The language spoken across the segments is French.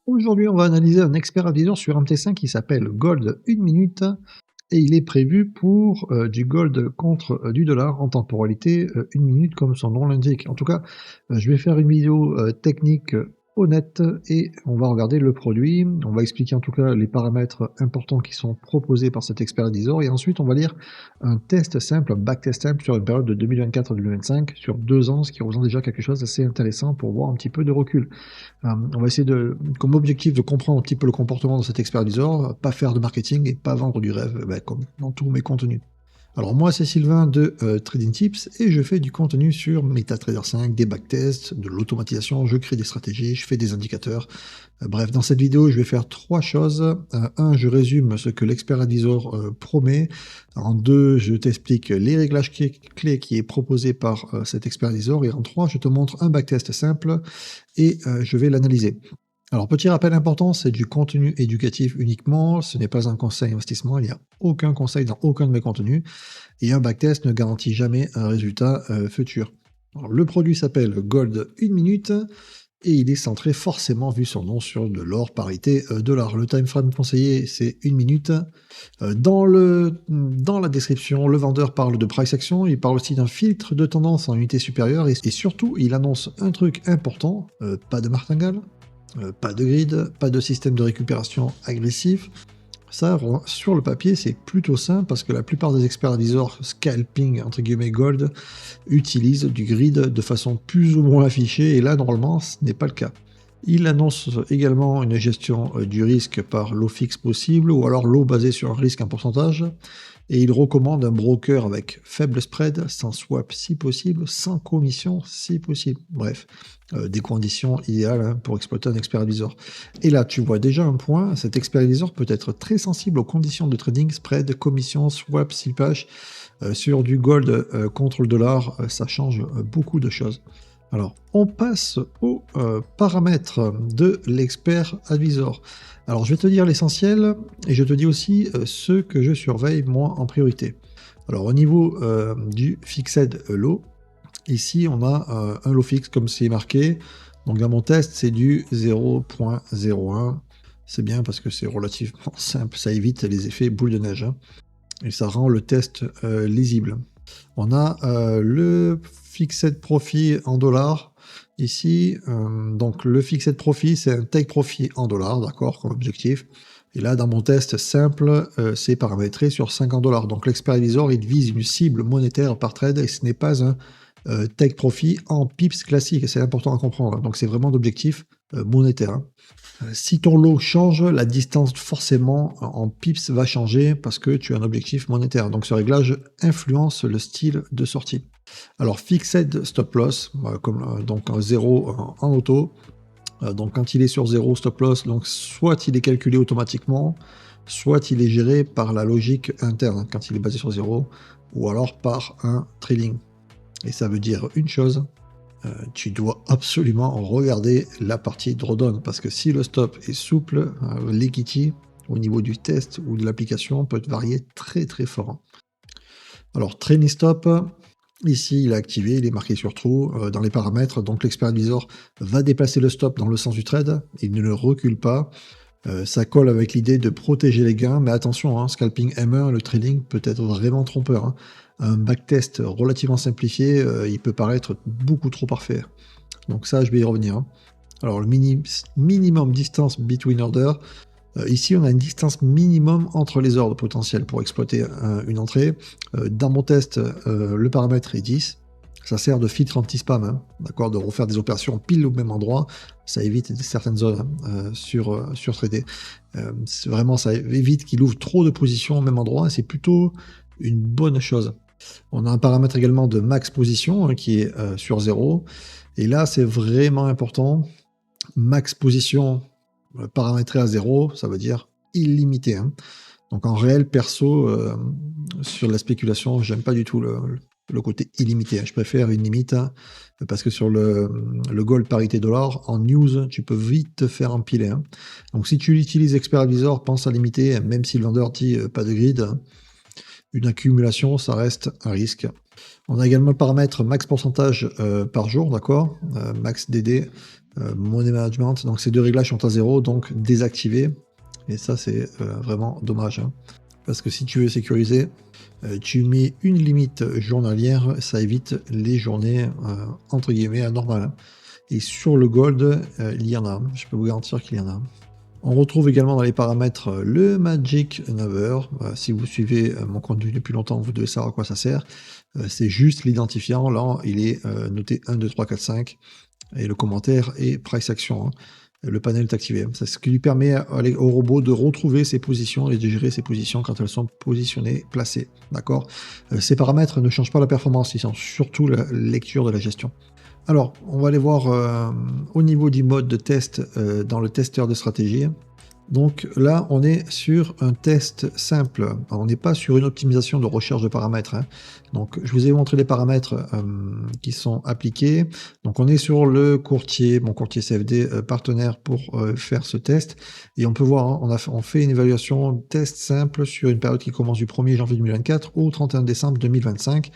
Aujourd'hui, on va analyser un expert advisor sur MT5 qui s'appelle Gold 1 minute et il est prévu pour du gold contre du dollar en temporalité 1 minute comme son nom l'indique. En tout cas, je vais faire une vidéo technique honnête et on va regarder le produit. On va expliquer en tout cas les paramètres importants qui sont proposés par cet expert advisor et ensuite on va lire un test simple, un backtest simple sur une période de 2024 à 2025 sur 2 ans, ce qui représente déjà quelque chose d'assez intéressant pour voir un petit peu de recul. On va essayer comme objectif de comprendre un petit peu le comportement de cet expert advisor, pas faire de marketing et pas vendre du rêve, comme dans tous mes contenus. Alors moi c'est Sylvain de Trading Tips et je fais du contenu sur MetaTrader 5, des backtests, de l'automatisation, je crée des stratégies, je fais des indicateurs. Bref, dans cette vidéo je vais faire 3 choses. Un, je résume ce que l'expert advisor promet. En 2, je t'explique les réglages clés qui est proposé par cet expert advisor. Et en 3, je te montre un backtest simple et je vais l'analyser. Alors, petit rappel important, c'est du contenu éducatif uniquement, ce n'est pas un conseil investissement, il n'y a aucun conseil dans aucun de mes contenus, et un backtest ne garantit jamais un résultat futur. Alors, le produit s'appelle Gold 1 minute, et il est centré forcément, vu son nom, sur de l'or parité dollar. Le time frame conseillé, c'est 1 minute. Dans la description, le vendeur parle de price action, il parle aussi d'un filtre de tendance en unité supérieure, et surtout, il annonce un truc important, pas de martingale, pas de grid, pas de système de récupération agressif. Ça, sur le papier, c'est plutôt simple parce que la plupart des experts advisors scalping entre guillemets gold utilisent du grid de façon plus ou moins affichée et là, normalement, ce n'est pas le cas. Il annonce également une gestion du risque par lot fixe possible ou alors lot basé sur un risque en pourcentage. Et il recommande un broker avec faible spread, sans swap si possible, sans commission si possible. Bref, des conditions idéales pour exploiter un expert advisor. Et là, tu vois déjà un point, cet expert advisor peut être très sensible aux conditions de trading, spread, commission, swap, slippage. Sur du gold contre le dollar, ça change beaucoup de choses. Alors, on passe aux paramètres de l'expert advisor. Alors, je vais te dire l'essentiel et je te dis aussi ce que je surveille moi en priorité. Alors, au niveau du fixed low, ici on a un low fixe comme c'est marqué. Donc, dans mon test, c'est du 0.01. C'est bien parce que c'est relativement simple, ça évite les effets boule de neige. Et ça rend le test lisible. On a le fixed profit en dollars ici. Donc le fixed profit, c'est un take profit en dollars, d'accord, comme objectif. Et là, dans mon test simple, c'est paramétré sur 50 dollars. Donc l'expert advisor, il vise une cible monétaire par trade et ce n'est pas un take profit en pips classique. C'est important à comprendre. Donc c'est vraiment d'objectif monétaire. Hein. Si ton lot change, la distance forcément en pips va changer parce que tu as un objectif monétaire. Donc ce réglage influence le style de sortie. Alors fixed stop loss, donc 0 en auto. Donc quand il est sur 0 stop loss, donc soit il est calculé automatiquement, soit il est géré par la logique interne quand il est basé sur 0, ou alors par un trading. Et ça veut dire une chose, tu dois absolument regarder la partie drawdown parce que si le stop est souple, l'equity au niveau du test ou de l'application peut varier très très fort. Alors trailing stop, ici il est activé, il est marqué sur true dans les paramètres, donc l'expert advisor va déplacer le stop dans le sens du trade, il ne le recule pas. Ça colle avec l'idée de protéger les gains, mais attention, hein, scalping M1, le trading peut être vraiment trompeur. Hein. Un backtest relativement simplifié, il peut paraître beaucoup trop parfait. Donc ça, je vais y revenir. Hein. Alors le minimum distance between order, ici on a une distance minimum entre les ordres potentiels pour exploiter une entrée. Dans mon test, le paramètre est 10. Ça sert de filtre anti-spam, hein, d'accord, de refaire des opérations pile au même endroit, ça évite certaines zones sur trader. Vraiment, ça évite qu'il ouvre trop de positions au même endroit, et c'est plutôt une bonne chose. On a un paramètre également de max position hein, qui est sur 0, et là c'est vraiment important. Max position paramétré à 0, ça veut dire illimité. Hein. Donc en réel, perso, sur la spéculation, j'aime pas du tout le côté illimité. Hein. Je préfère une limite hein, parce que sur le gold parité dollar, en news, tu peux vite te faire empiler. Hein. Donc si tu utilises expert advisor, pense à limiter, même si le vendeur dit pas de grid. Hein. Une accumulation, ça reste un risque. On a également le paramètre max pourcentage par jour, d'accord, max DD. Money Management, donc ces deux réglages sont à 0, donc désactivés. Et ça, c'est vraiment dommage. Hein. Parce que si tu veux sécuriser, tu mets une limite journalière, ça évite les journées entre guillemets anormales. Hein. Et sur le Gold, il y en a. Je peux vous garantir qu'il y en a. On retrouve également dans les paramètres le Magic Number. Si vous suivez mon contenu depuis longtemps, vous devez savoir à quoi ça sert. C'est juste l'identifiant. Là, il est noté 1, 2, 3, 4, 5. Et le commentaire est Price Action. Hein. Le panel est activé. C'est ce qui lui permet au robot de retrouver ses positions et de gérer ses positions quand elles sont positionnées, placées. D'accord. Ces paramètres ne changent pas la performance, ils sont surtout la lecture de la gestion. Alors, on va aller voir au niveau du mode de test dans le testeur de stratégie. Donc là, on est sur un test simple. Alors, on n'est pas sur une optimisation de recherche de paramètres. Hein. Donc, je vous ai montré les paramètres qui sont appliqués. Donc, on est sur le courtier, mon courtier CFD partenaire pour faire ce test. Et on peut voir, hein, on fait une évaluation test simple sur une période qui commence du 1er janvier 2024 au 31 décembre 2025.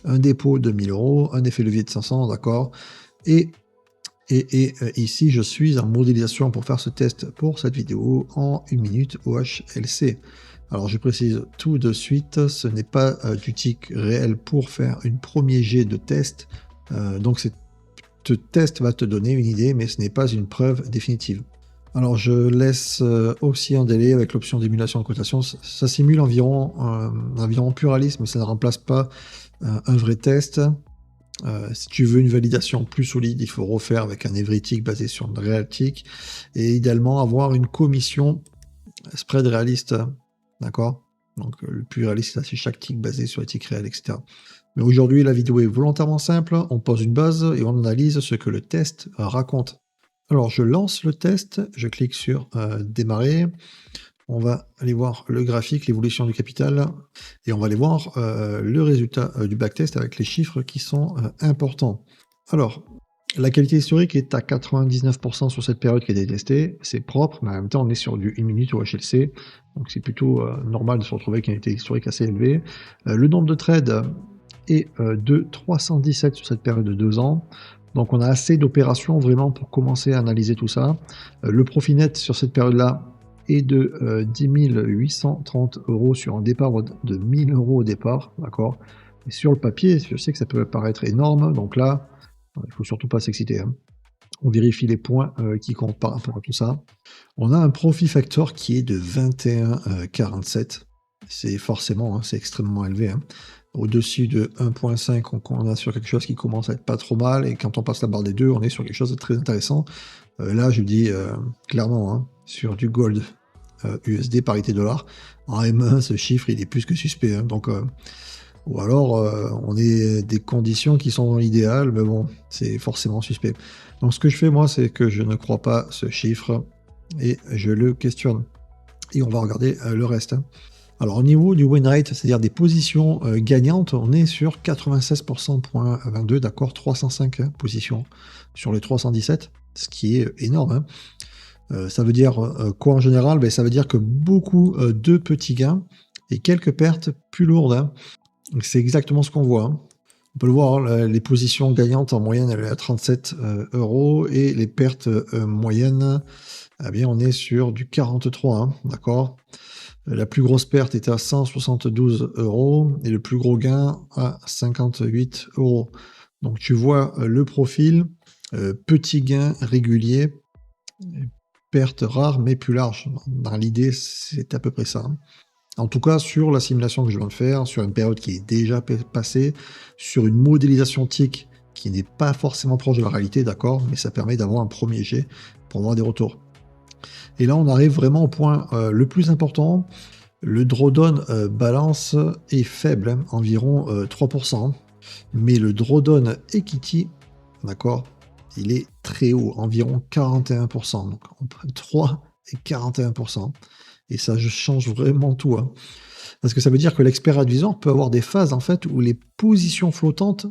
Un dépôt de 1000 €, un effet levier de 500, d'accord. Et ici, je suis en modélisation pour faire ce test pour cette vidéo en 1 minute OHLC. Alors, je précise tout de suite, ce n'est pas du tick réel pour faire une premier jet de test. Donc, ce test va te donner une idée, mais ce n'est pas une preuve définitive. Alors, je laisse aussi un délai avec l'option d'émulation de cotation. Ça simule environ pluralisme, mais ça ne remplace pas un vrai test. Si tu veux une validation plus solide, il faut refaire avec un Everytick basé sur une Realtick et idéalement avoir une commission spread réaliste, d'accord. Donc le plus réaliste, c'est chaque tick basé sur les ticks réels, etc. Mais aujourd'hui, la vidéo est volontairement simple, on pose une base et on analyse ce que le test raconte. Alors je lance le test, je clique sur démarrer. On va aller voir le graphique, l'évolution du capital, et on va aller voir le résultat du backtest avec les chiffres qui sont importants. Alors, la qualité historique est à 99% sur cette période qui a été testée, c'est propre, mais en même temps on est sur du 1 minute au HLC, donc c'est plutôt normal de se retrouver avec une qualité historique assez élevée. Le nombre de trades est de 317 sur cette période de 2 ans. Donc on a assez d'opérations vraiment pour commencer à analyser tout ça. Le profit net sur cette période-là et de 10 830 € sur un départ de 1000 € au départ, d'accord. Et sur le papier, je sais que ça peut paraître énorme, donc là, il faut surtout pas s'exciter. Hein. On vérifie les points qui comptent par rapport à tout ça. On a un profit factor qui est de 21,47. C'est forcément, hein, c'est extrêmement élevé. Hein. Au-dessus de 1,5, on a sur quelque chose qui commence à être pas trop mal, et quand on passe la barre des 2, on est sur quelque chose de très intéressant. Là, je dis clairement, hein, sur du gold USD parité dollar, en M1, ce chiffre, il est plus que suspect. Hein, donc, ou alors, on est des conditions qui sont idéales, mais bon, c'est forcément suspect. Donc, ce que je fais, moi, c'est que je ne crois pas ce chiffre, et je le questionne. Et on va regarder le reste. Hein. Alors, au niveau du win rate, c'est-à-dire des positions gagnantes, on est sur 96,22%, d'accord, 305 hein, positions sur les 317, ce qui est énorme. Hein. Ça veut dire quoi en général? Ben, ça veut dire que beaucoup de petits gains et quelques pertes plus lourdes. Hein. C'est exactement ce qu'on voit. Hein. On peut le voir, hein, les positions gagnantes en moyenne, elles sont à 37 € et les pertes moyennes, eh bien, on est sur du 43, hein, d'accord. La plus grosse perte était à 172 € et le plus gros gain à 58 €. Donc tu vois le profil, petit gain régulier, perte rare mais plus large. Dans l'idée, c'est à peu près ça. En tout cas, sur la simulation que je viens de faire, sur une période qui est déjà passée, sur une modélisation TIC qui n'est pas forcément proche de la réalité, d'accord, mais ça permet d'avoir un premier jet pour avoir des retours. Et là, on arrive vraiment au point le plus important. Le drawdown balance est faible, hein, environ 3%. Mais le drawdown equity, d'accord, il est très haut, environ 41%. Donc, entre 3 et 41%. Et ça change vraiment tout. Hein. Parce que ça veut dire que l'expert advisor peut avoir des phases, en fait, où les positions flottantes,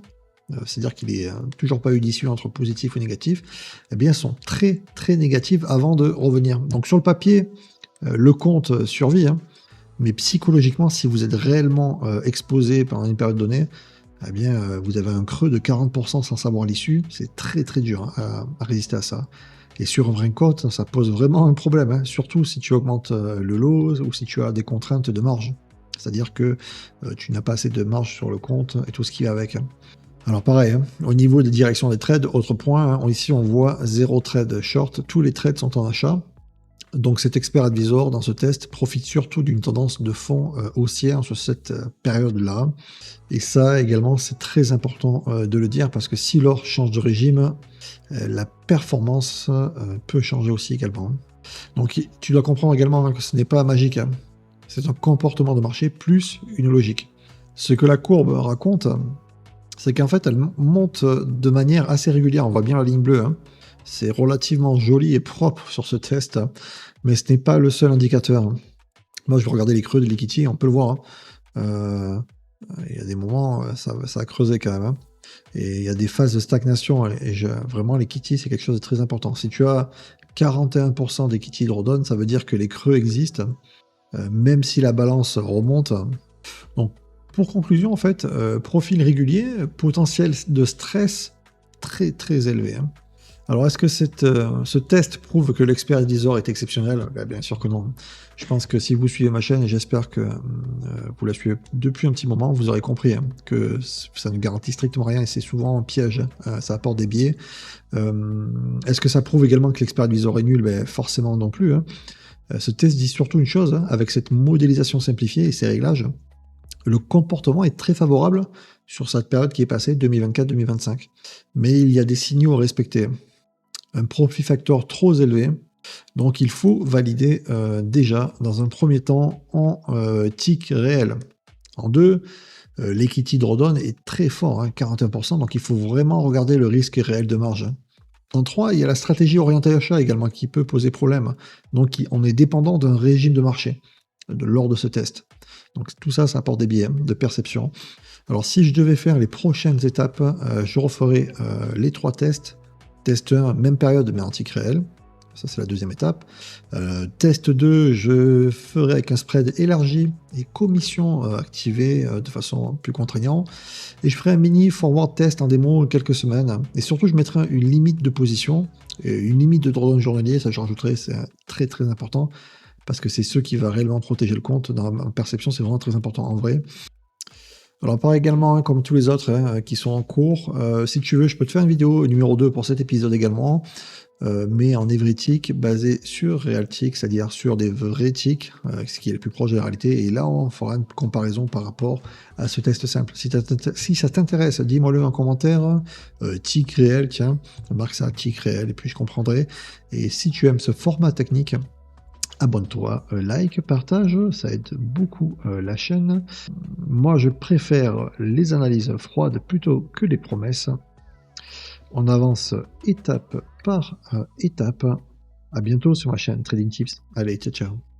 c'est-à-dire qu'il n'est toujours pas eu d'issue entre positif ou négatif, eh bien, sont très, très négatives avant de revenir. Donc, sur le papier, le compte survit, hein, mais psychologiquement, si vous êtes réellement exposé pendant une période donnée, eh bien, vous avez un creux de 40% sans savoir l'issue. C'est très, très dur, hein, à résister à ça et sur un vrai compte, ça pose vraiment un problème, hein, surtout si tu augmentes, le lot ou si tu as des contraintes de marge. C'est-à-dire que, tu n'as pas assez de marge sur le compte et tout ce qui va avec, hein. Alors pareil, hein, au niveau des directions des trades, autre point, hein, ici on voit 0 trade short, tous les trades sont en achat. Donc cet expert advisor dans ce test profite surtout d'une tendance de fond haussière sur cette période-là. Et ça également, c'est très important de le dire parce que si l'or change de régime, la performance peut changer aussi également. Donc tu dois comprendre également, hein, que ce n'est pas magique, hein. C'est un comportement de marché plus une logique. Ce que la courbe raconte, c'est qu'en fait, elle monte de manière assez régulière. On voit bien la ligne bleue, hein. C'est relativement joli et propre sur ce test, hein, mais ce n'est pas le seul indicateur, hein. Moi, je vais regarder les creux de l'equity, on peut le voir, hein. Il y a des moments, ça a creusé quand même, hein, et il y a des phases de stagnation et vraiment l'equity, c'est quelque chose de très important. Si tu as 41% d'equity drawdown, ça veut dire que les creux existent, même si la balance remonte. Donc, pour conclusion, en fait, profil régulier, potentiel de stress très, très élevé, hein. Alors, est-ce que ce test prouve que l'expert advisor est exceptionnel? Bah, bien sûr que non. Je pense que si vous suivez ma chaîne, et j'espère que vous la suivez depuis un petit moment, vous aurez compris, hein, que ça ne garantit strictement rien et c'est souvent un piège, hein, ça apporte des biais. Est-ce que ça prouve également que l'expert advisor est nul? Ben, forcément non plus, hein. Ce test dit surtout une chose, hein, avec cette modélisation simplifiée et ces réglages, le comportement est très favorable sur cette période qui est passée, 2024-2025. Mais il y a des signaux à respecter. Un profit factor trop élevé, donc il faut valider déjà dans un premier temps en tick réel. En deux, l'equity drawdown est très fort, hein, 41%, donc il faut vraiment regarder le risque réel de marge, hein. En 3, il y a la stratégie orientée achat également qui peut poser problème. Donc on est dépendant d'un régime de marché lors de ce test. Donc tout ça, ça apporte des biais, hein, de perception. Alors si je devais faire les prochaines étapes, je referai les 3 tests. Test 1, même période mais en tick réel. Ça, c'est la deuxième étape. Test 2, je ferai avec un spread élargi et commission activée de façon plus contraignante. Et je ferai un mini forward test en démo quelques semaines. Et surtout, je mettrai une limite de position, et une limite de drawdown journalier, ça j'en rajouterai, c'est très très important, parce que c'est ce qui va réellement protéger le compte. Dans ma perception, c'est vraiment très important en vrai. Alors pareil également, hein, comme tous les autres, hein, qui sont en cours, si tu veux, je peux te faire une vidéo numéro 2 pour cet épisode également, mais en évritique basé sur Realtic, c'est-à-dire sur des vrais ticks, ce qui est le plus proche de la réalité. Et là, on fera une comparaison par rapport à ce test simple. Si ça t'intéresse, dis-moi-le en commentaire. Tick réel, tiens, marque ça tick réel, et puis je comprendrai. Et si tu aimes ce format technique, abonne-toi, like, partage, ça aide beaucoup la chaîne. Moi, je préfère les analyses froides plutôt que les promesses. On avance étape par étape. À bientôt sur ma chaîne Trading Tips. Allez, ciao, ciao.